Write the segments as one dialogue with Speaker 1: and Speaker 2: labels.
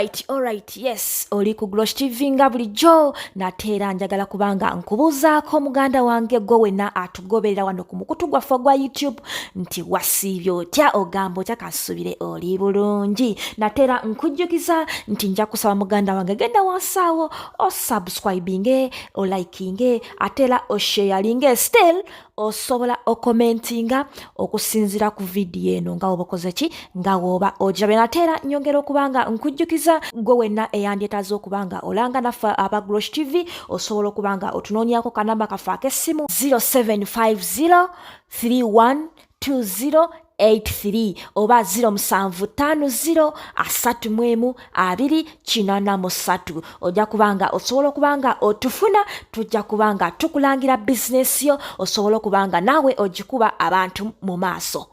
Speaker 1: Alright, yes, oli ku Glosh TV nga bulijjo nateera njagala kubanga nkubuuzaako muganda wange gwe wenna atugoberera wano ku mukutu gwaffe gwa YouTube nti wasiibye otya ogamba otya kasubire oli bulungi. Nateera nkujjukiza nti nja kusaba muganda wange genda wansaawo osubscribinge olikinge ateera osharinge still osobola okomentinga okusinzira ku vidiyo eno nga woba okoze ki nga woba ojabe. Nateera nyongera okubanga nkujjukiza gwe wenna eyandyetaaze okubanga olanga naffe aba Glosh TV osobola okubanga otunoonyako kanamba kaffe ak'essimu 0750312083 oba 0750312083 ojja kubanga osobola okubanga otufuna, tujja kubanga tukulangira bizinesi yo osobola okubanga naawe ogikuba abantu mu maaso.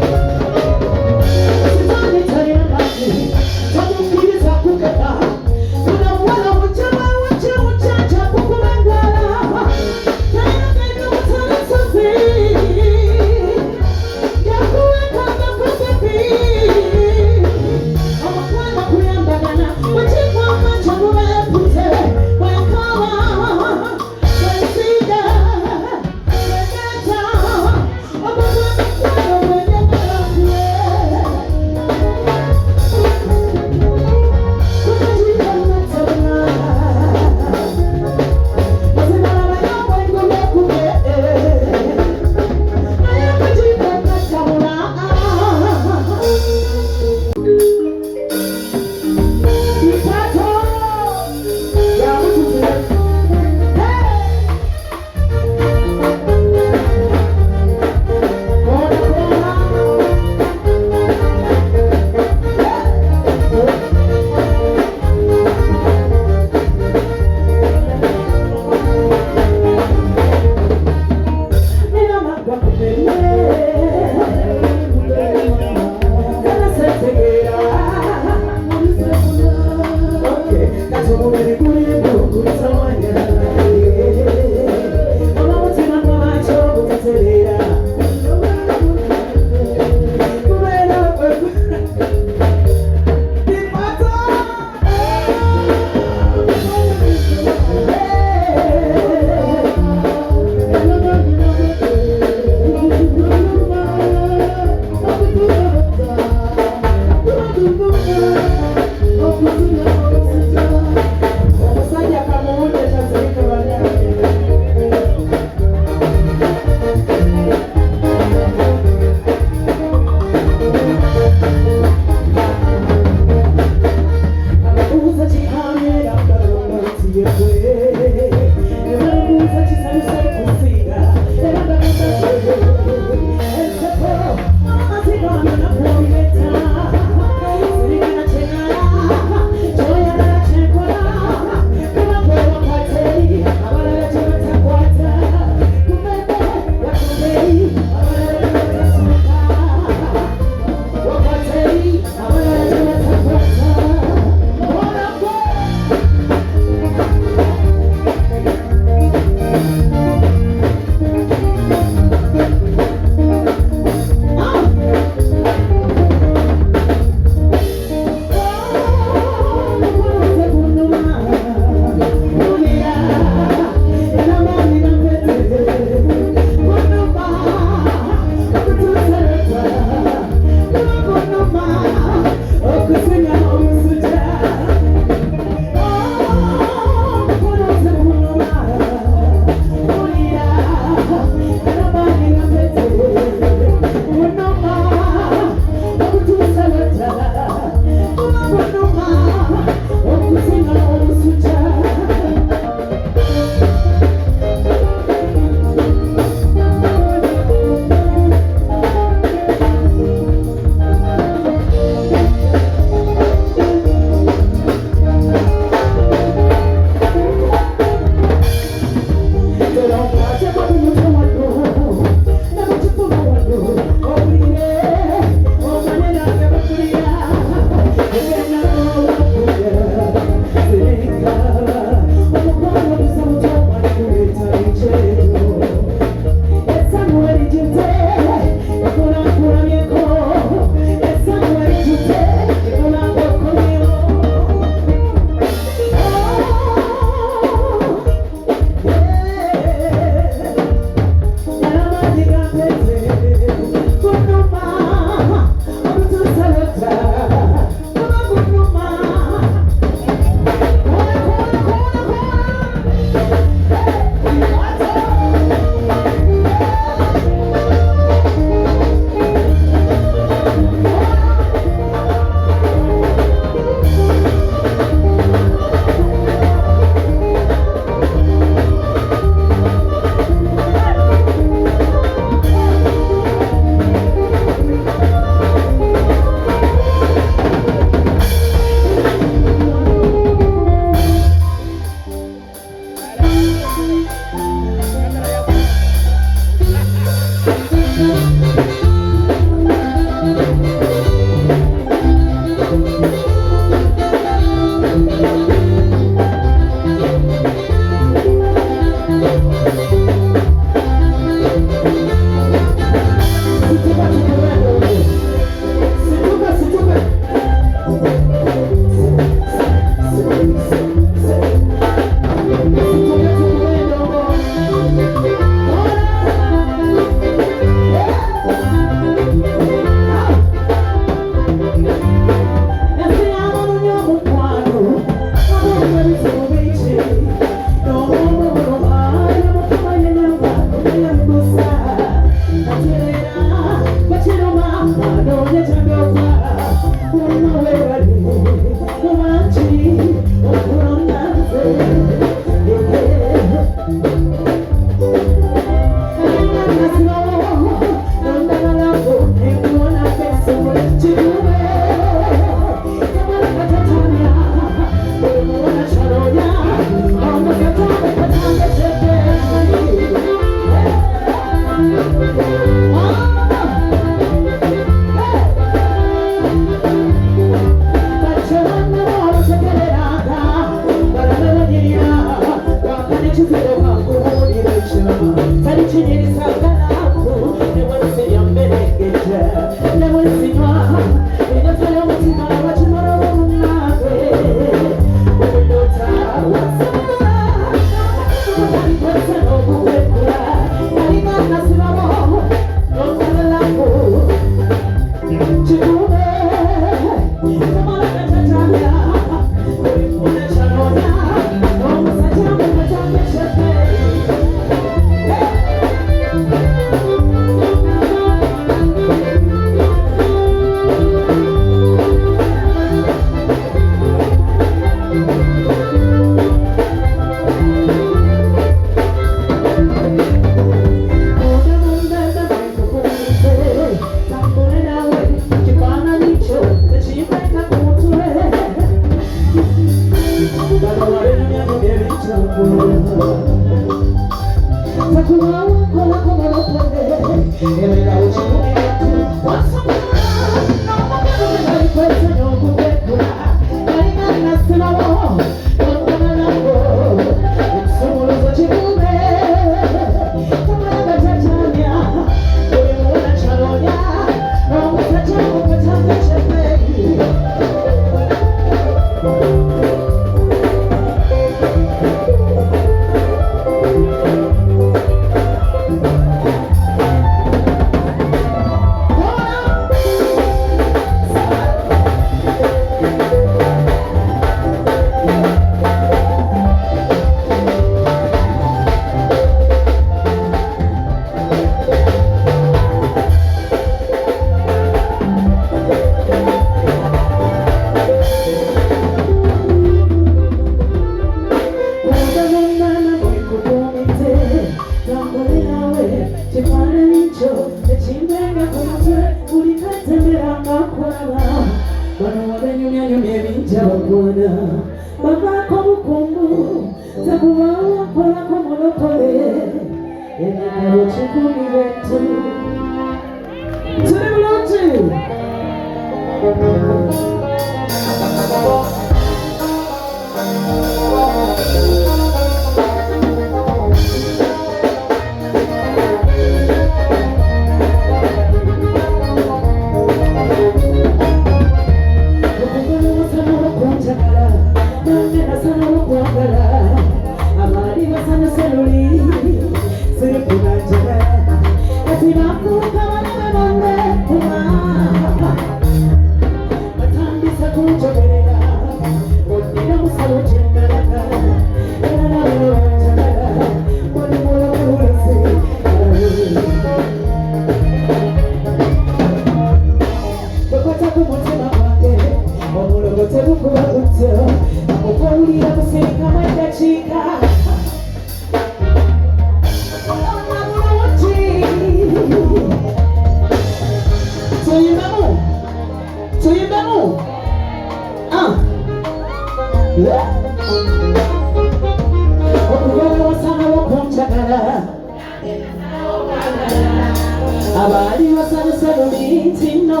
Speaker 2: abali basanyusa lumitino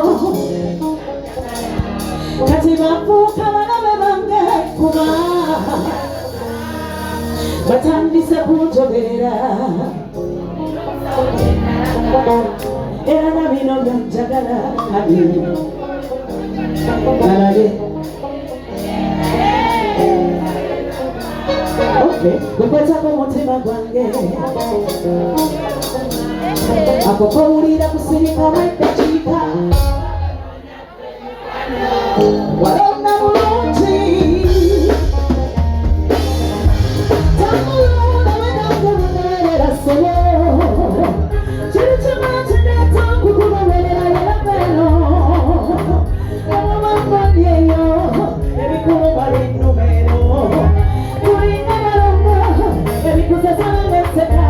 Speaker 2: kati bafuuka balabe bange kuba batandise kunjogerera era na bino byanjagala kabi balabe gukwetako mutima gwange ako kowulira kusirika lw'eddakiika walonna bulungi tamulunda wenangemugerera ssebo kiri kimu kireeta nkukugoberera yerabeno omumambonyeyo ebikuluma binnumero tulina balongo ebikusesalemeseka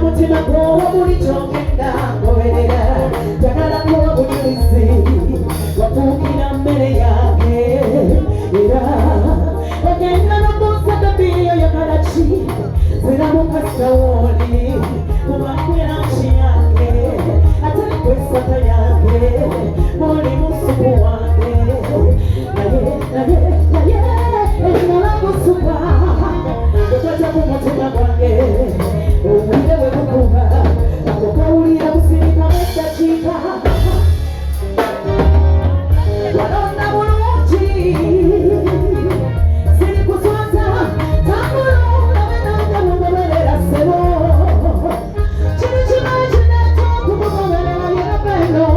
Speaker 2: mutima gwowo buli kyogenda ngoberera njagala kuwa bujulizi wafuukira mmere yange era ogenda nokunsaka biyo yagala ki ziramukasitawoli kubakwera nki yange ate kwesaka yange muli musuku wange naye engala gusuka gukwata ku mutima gwange obwire bwe bukuba ako kawulira busirika bw'eddakiika walonna bulungi siri kuswaza tambulunda wenanga mugoberera ssebo kiri kimu kireeta okukugoberera yerabeno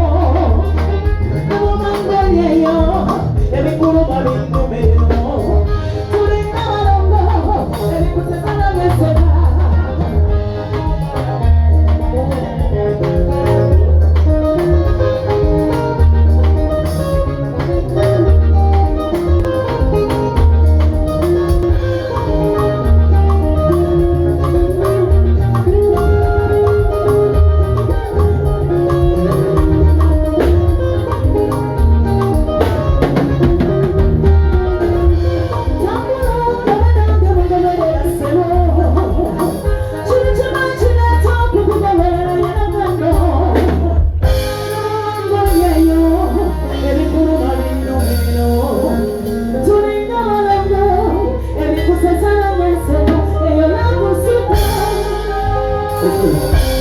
Speaker 2: nabumangonyeyo ebikuluma binnumero tulina balongo ebikusesala beseba Thank you.